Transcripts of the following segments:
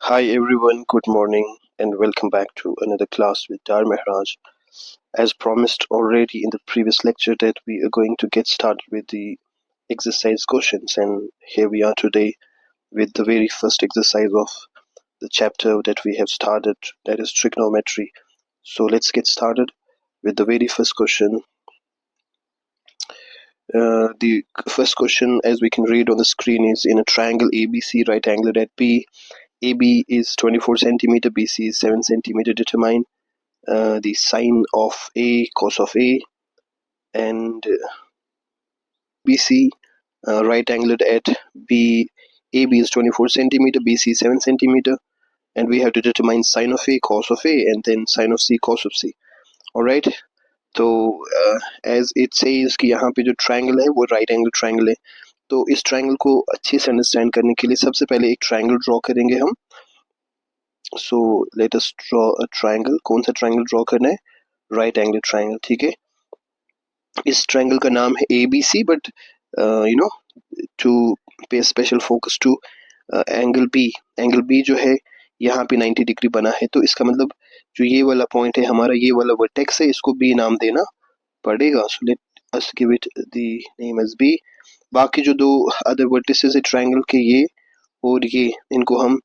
Hi everyone, good morning and welcome back to another class with Dar Mehraj. As promised already in the previous lecture that we are going to get started with the exercise questions, and here we are today with the very first exercise of the chapter that we have started, that is trigonometry. So let's get started with the very first question. The first question, as we can read on the screen, is in a triangle ABC right angled at B. AB is 24 centimeter, BC is 7 centimeter. Determine the sine of A, cos of A, and BC right angled at B. AB is 24 centimeter, BC is 7 centimeter, and we have to determine sine of A, cos of A, and then sine of C, cos of C. Alright, तो as it says कि यहाँ पे जो triangle है वो right angle triangle है. तो इस ट्रायंगल को अच्छे से अंडरस्टैंड करने के लिए सबसे पहले एक ट्रायंगल ड्रॉ करेंगे हम. So let us draw a triangle. कौन सा ट्रायंगल ड्रॉ करना है? Right angle triangle. ठीक है, इस ट्रायंगल का नाम है ABC, but you know to pay special focus to angle B. Angle B जो है यहाँ पे 90 डिग्री बना है, तो इसका मतलब जो ये वाला पॉइंट है हमारा, ये वाला वर्टेक्स है, इसको बी नाम देना पड़ेगा. So let us give it the name as B. बाकी जो दो अदर वर्टिसेस है ट्रायंगल के, ये और ये, इनको हम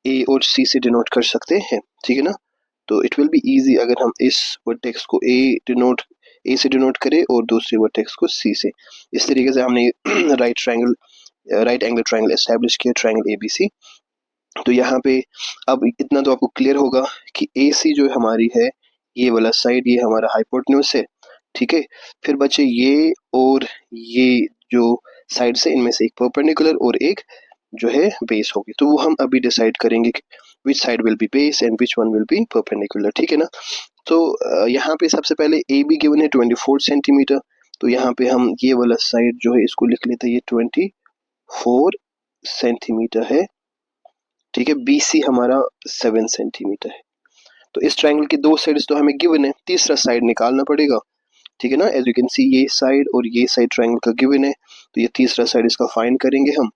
ए और सी से डिनोट कर सकते हैं. ठीक है ना. तो इट विल बी इजी अगर हम इस वर्टेक्स को ए से डिनोट करें और दूसरे वर्टेक्स को सी से. इस तरीके से हमने राइट एंगल ट्रायंगल एस्टैब्लिश किया, ट्रायंगल एबीसी. तो यहाँ पे अब इतना तो आपको क्लियर होगा कि ए सी जो हमारी है, ये वाला साइड, ये हमारा हाइपोटेन्यूज है. ठीक है, फिर बचे ये और ये जो साइड से, इनमें से एक परपेंडिकुलर और एक जो है बेस होगी. तो वो हम अभी डिसाइड करेंगे कि which side will be base and which one will be perpendicular. ठीक है ना. तो यहाँ पे सबसे पहले ए बी गिवन है 24 सेंटीमीटर. तो यहाँ पे हम ये वाला साइड जो है इसको लिख लेते हैं, ये 24 सेंटीमीटर है. ठीक है, BC हमारा 7 सेंटीमीटर है. तो इस ट्रायंगल की दो साइड्स तो हमें गिवन है, तीसरा साइड निकालना पड़ेगा. ठीक है ना. एज यू कैन सी, ये साइड और ये साइड ट्रायंगल का गिवन है, तो ये तीसरा साइड इसका फाइंड करेंगे हम.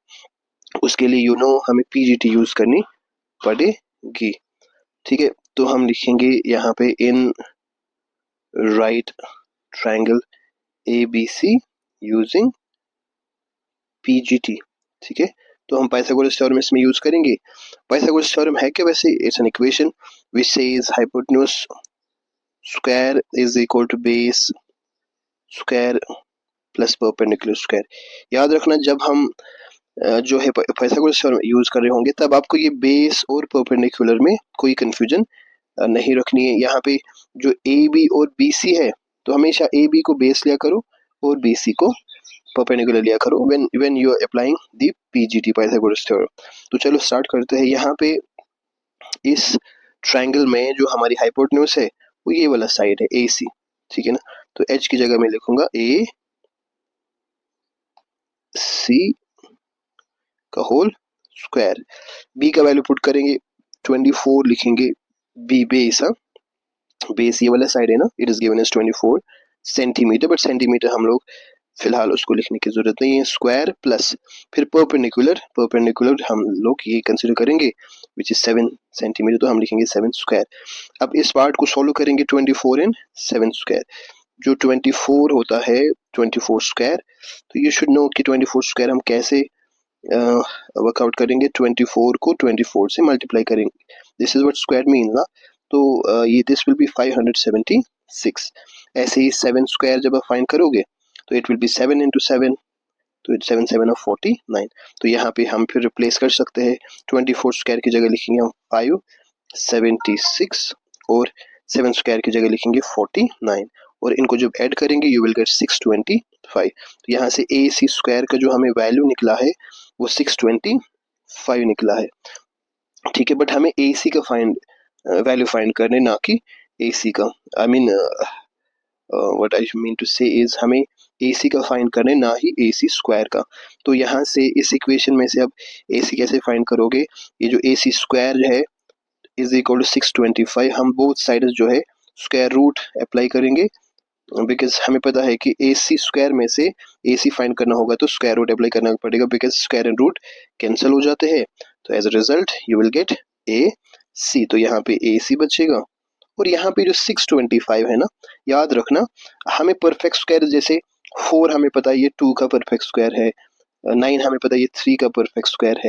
उसके लिए हमें PGT यूज करनी पड़ेगी. ठीक है, तो हम लिखेंगे यहाँ पे in right triangle ABC using PGT. ठीक है, तो हम पाइथागोरस थ्योरम इसमें यूज करेंगे. पाइथागोरस थ्योरम है क्या वैसे? It's an equation which says hypotenuse square is equal to base square plus perpendicular square. याद रखना, जब हम जो है पाइथागोरस थ्योरम यूज कर रहे होंगे, तब आपको ये बेस और परपेंडिकुलर में कोई कंफ्यूजन नहीं रखनी है. यहाँ पे जो AB और BC है, तो हमेशा AB को बेस लिया करो और BC को परपेंडिकुलर लिया करो when you are applying the PGT, Pythagoras theorem. तो चलो स्टार्ट करते हैं. यहाँ पे इस ट्रायंगल में जो हमारी हाइपोटेन्यूज है वो ये वाला साइड है AC. ठीक है ना. तो H की जगह मैं लिखूंगा AC का होल स्क्वायर. B का वैल्यू पुट करेंगे, 24 लिखेंगे. B बेस, बेस ये वाला साइड है ना, it is given as 24 centimetre, but centimetre हम लोग फिलहाल उसको लिखने की जरूरत नहीं है. स्क्वायर प्लस फिर परपेंडिकुलर हम लोग ये कंसिडर करेंगे विच इज 7 सेंटीमीटर, तो हम लिखेंगे 7 स्क्वायर. अब इस पार्ट को सॉल्व करेंगे, 24 एंड 7 स्क्वायर. जो 24 होता है 24 स्क्वायर, तो यू शुड नो कि 24 स्क्वायर हम कैसे वर्कआउट करेंगे. 24 को 24 से मल्टीप्लाई करेंगे. This is what square mean ना. तो ये दिस विल बी 576. ऐसे ही 7 स्क्वायर जब आप फाइंड करोगे तो इट विल बी 7 इंटू 7, तो 7 7 ऑफ 49. तो यहाँ पे हम फिर रिप्लेस कर सकते हैं. 24 स्क्वायर की जगह लिखेंगे हम 576 और 7 स्क्वायर की जगह लिखेंगे 49, और इनको जब ऐड करेंगे यू विल गेट 625. तो यहाँ से AC स्क्वायर का जो हमें वैल्यू निकला है वो 625 निकला है. ठीक है, बट हमें AC का वैल्यू फाइंड करने, ना कि AC का. I mean what I mean to say is, हमें AC का फाइंड करने, ना ही AC स्क्वायर का. तो यहाँ से इस इक्वेशन में से अब AC कैसे फाइंड करोगे? ये जो AC स्क्वायर है इज इक्वल टू 625, हम बोथ साइड जो है स्क्वायर रूट अप्लाई करेंगे, बिकॉज हमें पता है कि AC स्क्वायर में से AC फाइंड करना होगा तो स्क्वायर रूट अप्लाई करना पड़ेगा, because square and root cancel हो जाते हैं. तो as a result you will get A C, तो यहाँ पे ए सी बचेगा। और यहाँ पे जो 625 है ना, याद रखना हमें परफेक्ट स्क्वायर, जैसे 4 हमें पता है ये 2 का परफेक्ट स्क्वायर है, 9 हमें पता है ये 3 का परफेक्ट स्क्वायर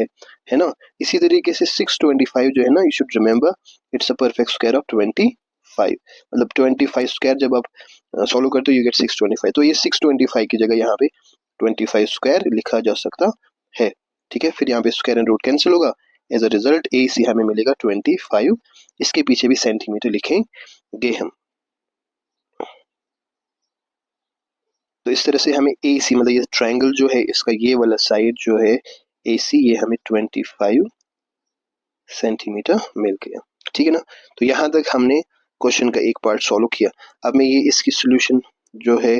है ना। इसी तरीके से 625 जो है ना, you should remember it's a perfect square of 25। मतलब 25 स्क्वायर जब आप सॉल्व करते हो यू गेट 625, तो ये 625 की जगह यहाँ पे 25 स्क्वायर लिखा जा सकता है। ठीक है, फिर यहाँ पे स्क्वायर एंड रूट कैंसिल होगा, एज अ रिजल्ट ए सी हमें मिलेगा 25। इसके पीछे भी सेंटीमीटर लिखेंगे हम। तो इस तरह से हमें ए सी, मतलब ये ट्रायंगल जो है इसका ये वाला साइड जो है ए सी, ये हमें 25 सेंटीमीटर मिल गया। ठीक है ना, तो यहाँ तक हमने क्वेश्चन का एक पार्ट सॉल्व किया। अब मैं ये इसकी सोल्यूशन जो है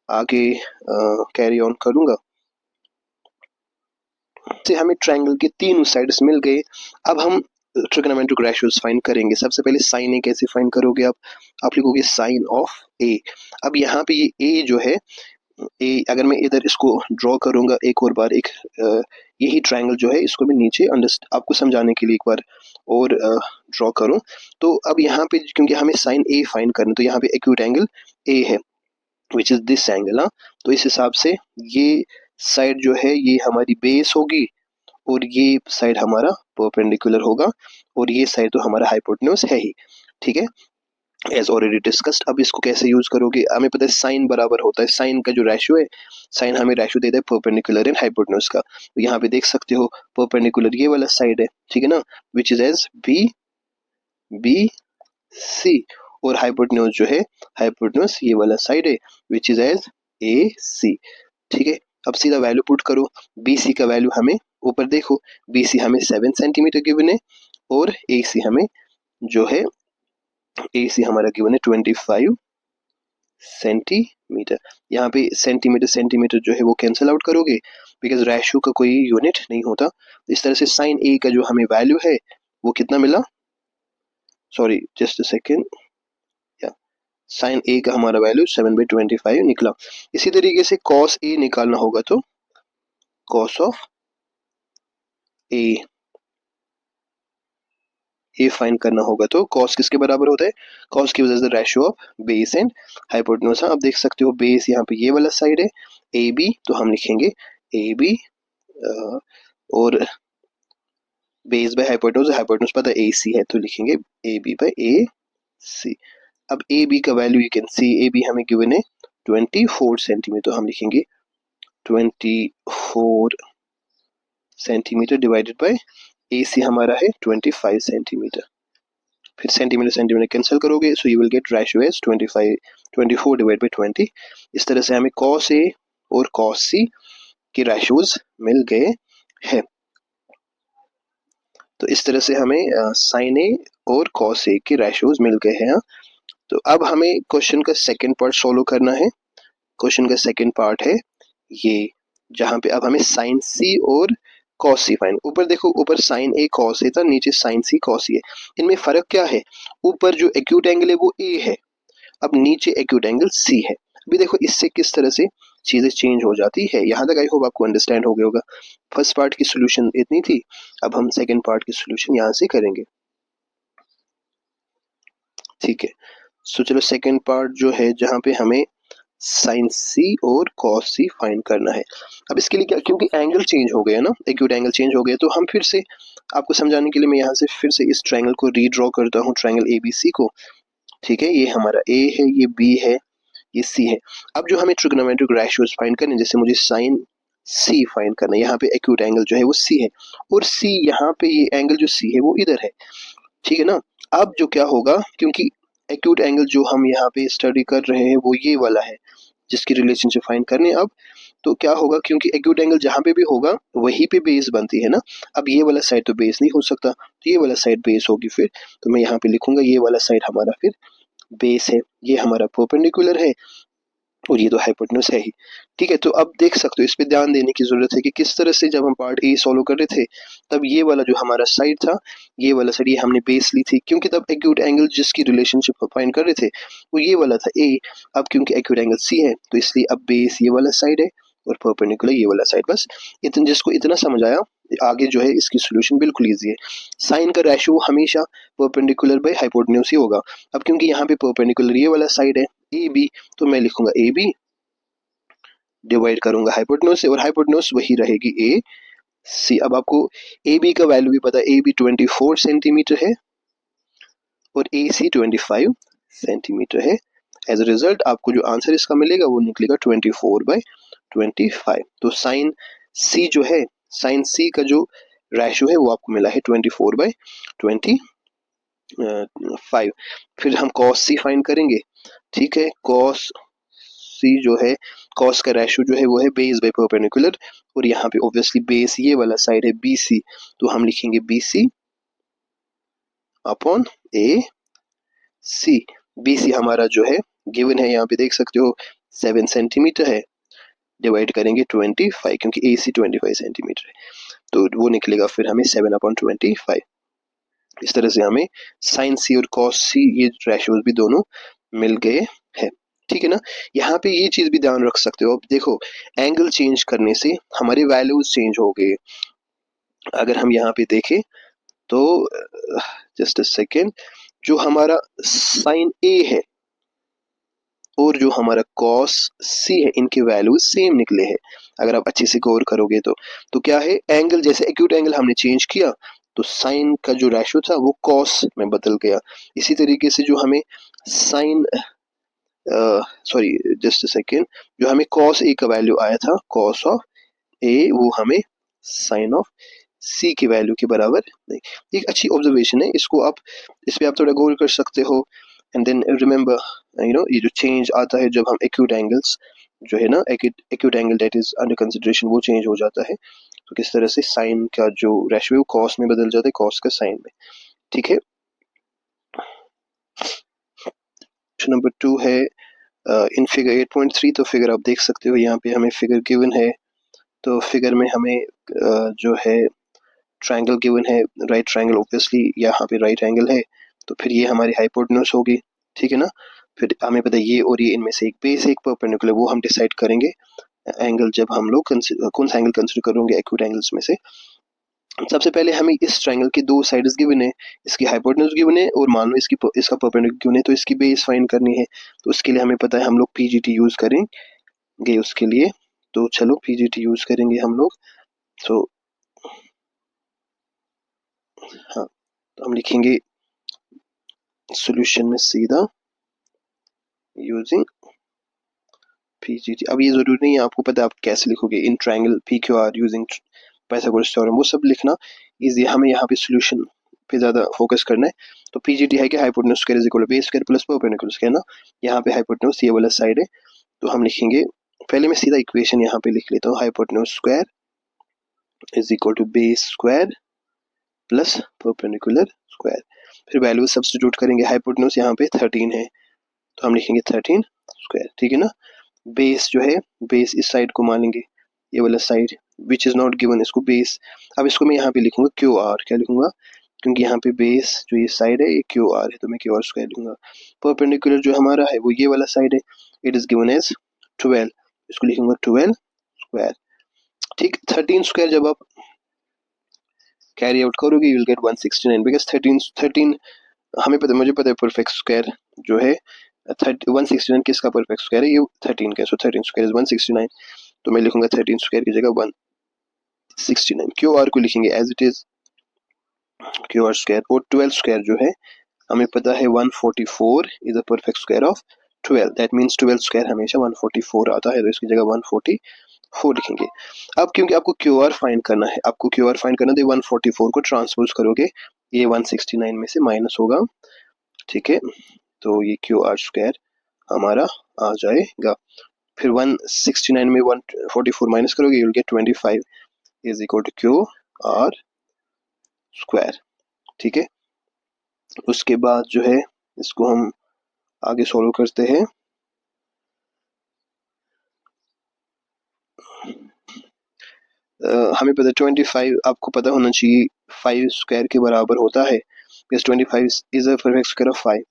आगे कैरी ऑन करूंगा। से हमें ट्रायंगल के तीनों साइड्स मिल गए। अब हम ट्रिग्नोमेट्रिक रेशियोज फाइंड करेंगे। सबसे पहले साइन ए कैसे फाइंड करोगे आप लिखोगे साइन ऑफ ए। अब यहाँ पे ये ए जो है, ए अगर मैं इधर इसको ड्रॉ करूंगा एक और बार, एक यही ट्रायंगल जो है इसको मैं नीचे आपको समझाने के लिए एक बार और ड्रॉ करूं। तो अब यहाँ पे क्योंकि हमें साइन ए फाइंड करना, तो यहाँ पे एक्यूट एंगल ए है विच इज दिस एंगल ना, तो इस हिसाब से ये साइड जो है ये हमारी बेस होगी और ये साइड हमारा परपेंडिकुलर होगा और ये साइड तो हमारा हाइपोटेन्यूज है ही। ठीक है, एज ऑलरेडी डिस्कस्ड। अब इसको कैसे यूज करोगे, हमें पता है साइन बराबर होता है, साइन का जो रेशियो है, साइन हमें रेशियो देता है परपेंडिकुलर एंड हाइपोटेन्यूज का। तो यहाँ पे देख सकते हो परपेंडिकुलर ये वाला साइड है, ठीक है ना, which is as B B C, और हाइपोटेन्यूज जो है, हाइपोटेन्यूज ये वाला साइड है विच इज एज ए सी। ठीक है, अब सीधा वैल्यू पुट करो। बी सी का वैल्यू हमें ऊपर देखो, बी सी हमें 7 सेंटीमीटर गिवन है और ए सी हमें जो है, ए सी हमारा गिवन है 25 सेंटीमीटर। यहाँ पे सेंटीमीटर सेंटीमीटर जो है वो कैंसिल आउट करोगे बिकॉज रेशियो का कोई यूनिट नहीं होता। इस तरह से साइन ए का जो हमें वैल्यू है वो कितना मिला, sorry just a second, sine A का हमारा वैल्यू 7/25 निकला। इसी तरीके से कॉस ए निकालना होगा, तो कॉस ऑफ ए फाइंड करना होगा, तो कॉस किसके बराबर होता है, कॉस की वजह से ratio of base and hypotenuse. अब देख सकते हो बेस यहाँ पे ये वाला साइड है ए बी, तो हम लिखेंगे ए बी, और बेस बाय हाइपोटेन्यूज, हाइपोटेन्यूज पता है ए सी है, तो लिखेंगे A B bye A C. अब ए बी का value you can see, A B हमें गिवन है 24 सेंटीमीटर, तो हम लिखेंगे 24 centimetre divided by A C हमारा है 25 सेंटीमीटर। फिर सेंटीमीटर सेंटीमीटर कैंसिल करोगे, so you will get ratio as 24 divide by 20। इस तरह से हमें कॉस ए और कॉस सी के रेशियोज मिल गए हैं। तो इस तरह से हमें साइन ए और कॉस ए के रेशियोज मिल गए हैं। तो अब हमें क्वेश्चन का सेकंड पार्ट सॉल्व करना है। क्वेश्चन का सेकंड पार्ट है ये, जहां पे अब हमें साइन सी और कॉस सी फाइंड। ऊपर देखो, ऊपर साइन ए कॉस ए था, नीचे साइन सी कॉस सी है। इनमें फर्क क्या है, ऊपर जो एक्यूट एंगल है वो ए है, अब नीचे एक्यूट एंगल सी है। अभी देखो इससे किस तरह से चीजें चेंज हो जाती है। यहाँ तक आई होप आपको अंडरस्टैंड हो गया होगा। फर्स्ट पार्ट की सोल्यूशन इतनी थी, अब हम सेकंड पार्ट की सोल्यूशन यहाँ से करेंगे। ठीक है, सो चलो सेकंड पार्ट जो है जहाँ पे हमें साइन सी और कॉस सी फाइंड करना है। अब इसके लिए क्या, क्योंकि एंगल चेंज हो गया ना, एक्यूट एंगल चेंज हो गया, तो हम फिर से आपको समझाने के लिए मैं यहाँ से फिर से इस ट्रायंगल को रीड्रॉ करता हूँ, ट्रायंगल एबीसी को। ठीक है, ये हमारा ए है, ये बी है, ये सी है। अब जो हमें ट्रिग्नोमेट्रिक रेशियोज फाइंड करने, जैसे मुझे साइन सी फाइंड करना है, यहाँ पे एक्यूट एंगल जो है वो सी है और सी यहाँ पे ये एंगल जो सी है वो इधर है। ठीक है ना, अब जो क्या होगा, क्योंकि एक्यूट एंगल जो हम यहाँ पे स्टडी कर रहे हैं वो ये वाला है जिसकी रिलेशनशिप फाइंड करनी है। अब तो क्या होगा, क्योंकि एक्यूट एंगल जहां पे भी होगा वहीं पे बेस बनती है ना। अब ये वाला साइड तो बेस नहीं हो सकता, तो ये वाला साइड बेस होगी। फिर तो मैं यहाँ पे लिखूंगा ये वाला साइड हमारा फिर बेस है, ये हमारा परपेंडिकुलर है और ये तो हाइपोटेन्यूज है ही। ठीक है, तो अब देख सकते हो, इस पे ध्यान देने की जरूरत है कि किस तरह से जब हम पार्ट ए सॉल्व कर रहे थे तब ये वाला जो हमारा साइड था, ये वाला साइड ये हमने बेस ली थी, क्योंकि तब एक्यूट एंगल जिसकी रिलेशनशिप फाइंड कर रहे थे वो ये वाला था ए। अब क्योंकि एक्यूट एंगल सी है तो इसलिए अब बेस ये वाला साइड है और परपेंडिकुलर ये वाला साइड। बस इतना, जिसको इतना समझ आया आगे जो है इसकी सोल्यूशन बिल्कुल ईजी है। साइन का रेशियो हमेशा परपेंडिकुलर बाय हाइपोटेन्यूज ही होगा। अब क्योंकि यहाँ पे परपेंडिकुलर ये वाला साइड है ए बी, तो मैं लिखूंगा ए बी डिवाइड करूंगा हाइपोटेन्यूज से, और हाइपोटेन्यूज वही रहेगी ए सी। अब आपको ए बी का वैल्यू भी पता है, ए बी 24 सेंटीमीटर है और ए सी 25 सेंटीमीटर है। एज अ रिजल्ट आपको जो आंसर इसका मिलेगा वो निकलेगा 24/25। तो साइन सी जो है, साइन सी का जो रेशियो है वो आपको मिला है 24/25। फिर हम कॉस सी फाइंड करेंगे। ठीक है, कॉस सी जो है, कॉस का रेशियो जो है वो है बेस बाय परपेंडिकुलर, और यहाँ पे ऑब्वियसली बेस ये वाला साइड है बी सी, तो हम लिखेंगे बी सी अपॉन ए सी। बी सी हमारा जो है गिवन है, यहाँ पे देख सकते हो 7 सेंटीमीटर है, डिवाइड करेंगे 25 क्योंकि ए सी 25 सेंटीमीटर है, तो वो निकलेगा फिर हमें 7/25। इस तरह से हमें साइन सी और कॉस सी ये रेशियोज भी दोनों मिल गए हैं। ठीक है ना, यहाँ पे ये चीज भी ध्यान रख सकते हो। अब देखो, एंगल चेंज करने से हमारे वैल्यूज चेंज हो गए। अगर हम यहाँ पे देखें तो जस्ट अ सेकेंड, जो हमारा साइन ए है और जो हमारा कॉस सी है, इनके वैल्यूज सेम निकले हैं। अगर आप अच्छे से गौर करोगे तो क्या है, एंगल जैसे एक्यूट एंगल हमने चेंज किया तो साइन का जो रेशियो था वो कॉस में बदल गया। इसी तरीके से जो हमें sine sorry just a second, जो हमें कॉस ए का वैल्यू आया था, कॉस ऑफ ए, वो हमें साइन ऑफ सी की वैल्यू के बराबर नहीं। एक अच्छी ऑब्जर्वेशन है, इसको आप, इस पे आप थोड़ा गौर कर सकते हो। एंड देन रिमेंबर, ये जो चेंज आता है जब हम एक्यूट एंगल्स जो है ना, acute angle that is under consideration, वो चेंज हो जाता है। तो किस तरह से साइन का जो रेशियो कॉस में बदल जाता है, कॉस का साइन में। ठीक है, नंबर 2 है इन फिगर 8.3। तो फिगर आप देख सकते हो, यहाँ पे हमें फिगर गिवन है। तो फिगर में हमें जो है ट्रायंगल गिवन है, राइट ट्रायंगल, ऑब्वियसली यहाँ पे राइट एंगल है, तो फिर ये हमारी हाइपोटेन्यूज होगी। ठीक है ना, फिर हमें पता है ये और ये इनमें से एक बेस एक परपेंडिकुलर, वो हम डिसाइड करेंगे एंगल जब हम लोग कौन सा एंगल कंसिडर करेंगे एक्यूट एंगल्स में से। सबसे पहले हमें इस ट्रायंगल की दो साइड्स गिवन है, इसकी हाइपोटेन्यूज गिवन है, और मान लो इसका परपेंडिकुलर गिवन है, तो इसकी बेस फाइंड करनी है। तो उसके लिए हमें पता है हम लोग पीजीटी यूज करेंगे उसके लिए। तो चलो पीजीटी यूज करेंगे हम लोग। तो हाँ, तो हम लिखेंगे सॉल्यूशन में सीधा यूजिंग पीजीटी। अब ये जरूरी नहीं है, आपको पता है आप कैसे लिखोगे, in triangle PQR using Pythagoras theorem, वो सब लिखना इजी। हमें यहाँ पे सॉल्यूशन पे ज्यादा फोकस करना है। तो पीजीटी है कि hypotenuse square is equal to base square plus perpendicular square ना, यहाँ पे हाइपोटेन्यूज ये वाला साइड है, तो हम लिखेंगे, पहले मैं सीधा इक्वेशन यहाँ पे लिख लेता हूँ, hypotenuse square is equal to base square plus perpendicular square. फिर वैल्यू सब्स्टिट्यूट करेंगे, हाइपोटेन्यूज यहाँ पे 13 है, तो हम लिखेंगे 13 स्क्वायर। ठीक है ना, बेस जो है, बेस इस साइड को मान लेंगे, ये वाला side which is not given, इसको बेस। अब इसको मैं यहाँ पे लिखूंगा क्यू आर, क्या लिखूंगा, क्योंकि यहाँ पे बेस जो ये साइड है ये क्यू आर है, तो मैं क्यू आर स्क्वायर लिखूंगा। परपेंडिकुलर जो हमारा है वो ये वाला साइड है, इट इज गिवन एज 12, इसको लिखूंगा 12 स्क्वायर। ठीक, 13 स्क्वायर जब आप कैरी आउट करोगे यू विल गेट 169, बिकॉज 13 हमें पता, मुझे पता है परफेक्ट स्क्वायर जो है 169 किसका परफेक्ट स्क्वायर है, ये 13 का, सो 13 स्क्वायर इज 169, तो मैं लिखूंगा 13 स्क्वायर की जगह 169। क्यू आर को लिखेंगे as it is Q R square, और 12 स्क्वायर जो है हमें पता है 144 is a perfect square of 12, that means 12 square हमेशा 144 आता है, तो इसकी जगह 144 लिखेंगे। अब क्योंकि आपको क्यू आर फाइंड करना है, आपको क्यू आर फाइंड करना है, तो 144 को ट्रांसपोज करोगे, ये 169 में से माइनस होगा। ठीक है, तो ये क्यू आर स्क्वायर हमारा आ जाएगा। फिर 169 में 144 माइनस करोगे, you will get 25 is equal to Q R square. ठीक है, उसके बाद जो है इसको हम आगे सॉल्व करते हैं। हमें पता है 25 आपको पता होना चाहिए 5 स्क्वायर के बराबर होता है, because 25 is a perfect square of 5,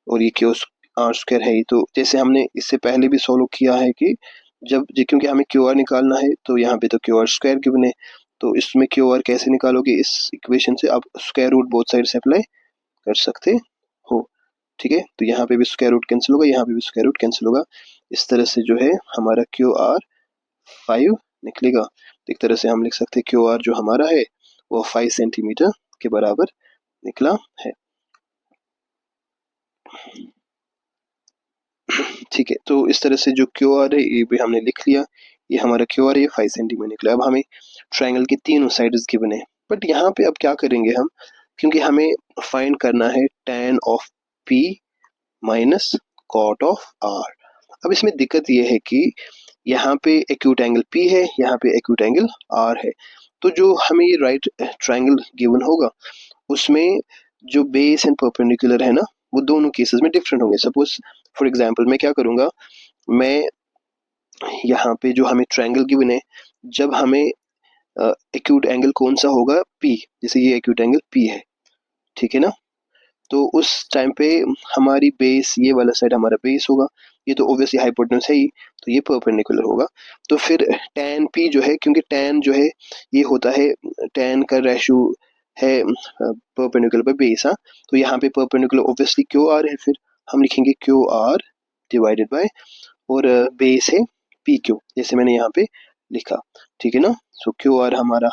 और ये क्यू आर स्क्वायर है। तो जैसे हमने इससे पहले भी सॉल्व किया है कि जब क्योंकि हमें क्यू आर निकालना है, तो यहाँ पे तो क्यू आर स्क्वायर गिवन है, तो इसमें क्यू आर कैसे निकालोगे, इस इक्वेशन से आप स्क्वायर रूट बोथ साइड से अप्लाई कर सकते हो। ठीक है, तो यहाँ पे भी स्क्वायर रूट कैंसिल होगा, यहाँ पे भी स्क्वायर रूट कैंसिल होगा। इस तरह से जो है हमारा क्यू आर 5 निकलेगा। एक तरह से हम लिख सकते हैं क्यू आर जो हमारा है वो 5 सेंटीमीटर के बराबर निकला है। ठीक है, तो इस तरह से जो क्यू आर है ये भी हमने लिख लिया, ये हमारा क्यू आर है 5 सेंटीमीटर निकला। अब हमें ट्रायंगल की तीनों साइड्स गिवन है, बट यहाँ पे अब क्या करेंगे हम, क्योंकि हमें फाइंड करना है tan of P minus cot of R। अब इसमें दिक्कत ये है कि यहाँ पे एक्यूट एंगल P है, यहाँ पे एक्यूट एंगल R है, तो जो हमें ये राइट ट्रायंगल गिवन होगा उसमें जो बेस एंड परपेंडिकुलर है ना, वो दोनों केसेस में डिफरेंट होंगे। सपोज फॉर एग्जांपल मैं क्या करूँगा, मैं यहाँ पे जो हमें ट्रायंगल गिवन है, जब हमें एक्यूट एंगल कौन सा होगा, P, जैसे ये एक्यूट एंगल P है, ठीक है ना, तो उस टाइम पे हमारी बेस, ये वाला साइड हमारा बेस होगा, ये तो ऑब्वियसली हाइपोटेन्यूज है ही, तो ये परपेंडिकुलर होगा। तो फिर tan P जो है, क्योंकि tan जो है ये होता है, tan का रेशो है परपेंडिकुलर बाय बेस, हाँ, तो यहाँ पे परपेंडिकुलर ऑब्वियसली क्यू आर है, फिर हम लिखेंगे क्यू आर डिवाइडेड बाय, और बेस है पी क्यू, जैसे मैंने यहाँ पे लिखा, ठीक है ना। सो क्यू आर हमारा,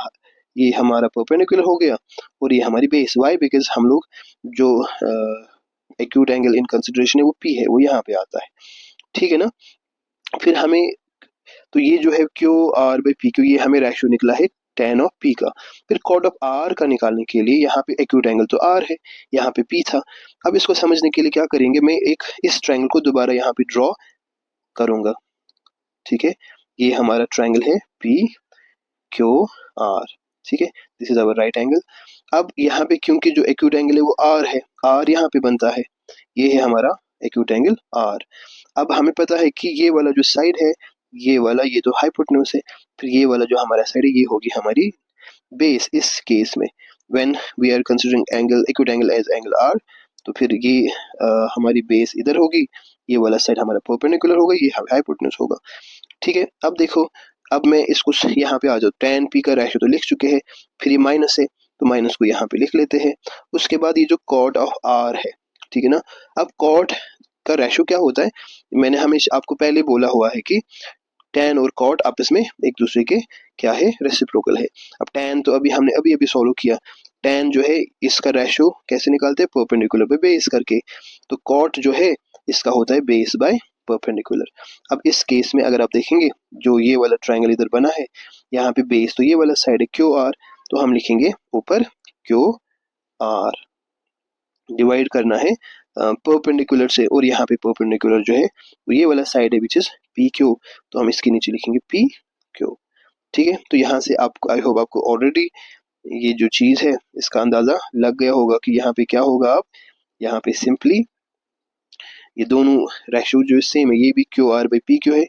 ये हमारा परपेंडिकुलर हो गया, और ये हमारी बेस, वाई, बिकॉज हम लोग जो एक्यूट एंगल इन कंसिडरेशन है वो पी है, वो यहाँ पे आता है, ठीक है ना। फिर हमें, तो ये जो है Q R by P Q, ये हमें रेशियो निकला है tan ऑफ पी का। फिर कॉट ऑफ आर का निकालने के लिए यहाँ पे एक्यूट एंगल तो आर है, यहाँ पे पी था। अब इसको समझने के लिए क्या करेंगे, मैं एक इस ट्रायंगल को दोबारा यहाँ पे ड्रॉ करूंगा, ठीक है। ये हमारा ट्रायंगल है पी क्यू आर, ठीक है, this is our right angle. अब यहाँ पे क्योंकि जो एक्यूट एंगल है वो आर है, आर यहाँ पे बनता है, ये है हमारा एक्यूट एंगल आर। अब हमें पता है कि ये वाला जो साइड है, ये वाला, ये तो हाइपोटेन्यूज है, फिर ये वाला जो हमारा साइड है ये होगी हमारी बेस। इस केस में when we are considering angle, acute angle as angle R, तो फिर ये हमारी बेस इधर होगी, ये वाला साइड हमारा परपेंडिकुलर होगा, ये हाइपोटेन्यूज होगा, ठीक है। अब देखो, अब मैं इसको यहाँ पे आ जाऊँ, tan P का रेशियो तो लिख चुके हैं, फिर ये माइनस है तो माइनस को यहाँ पे लिख लेते हैं। उसके बाद ये जो कॉट ऑफ R है, ठीक है ना। अब कॉट का रेशियो क्या होता है, मैंने हमेशा आपको पहले बोला हुआ है कि tan और कॉट आपस में एक दूसरे के क्या है, रेसिप्रोकल है। अब tan तो अभी हमने अभी सॉल्व किया, tan जो है इसका रेशियो कैसे निकालते हैं, परपेंडिकुलर बाय बेस करके, तो कॉट जो है इसका होता है बेस बाय परपेंडिकुलर। अब इस केस में अगर आप देखेंगे, जो ये वाला ट्रायंगल इधर बना है, यहाँ पे बेस तो ये वाला साइड है क्यू आर, तो हम लिखेंगे ऊपर क्यू आर, डिवाइड करना है परपेंडिकुलर से, और यहाँ पे परपेंडिकुलर जो है वो ये वाला साइड है विच इज पी क्यू, तो हम इसके नीचे लिखेंगे पी क्यू, ठीक है। तो यहाँ से आपको, आई होप आपको ऑलरेडी ये जो चीज है इसका अंदाजा लग गया होगा कि यहाँ पे क्या होगा। आप यहाँ पे सिंपली ये दोनों रेशियो जो सेम है, ये भी Q R by P Q है,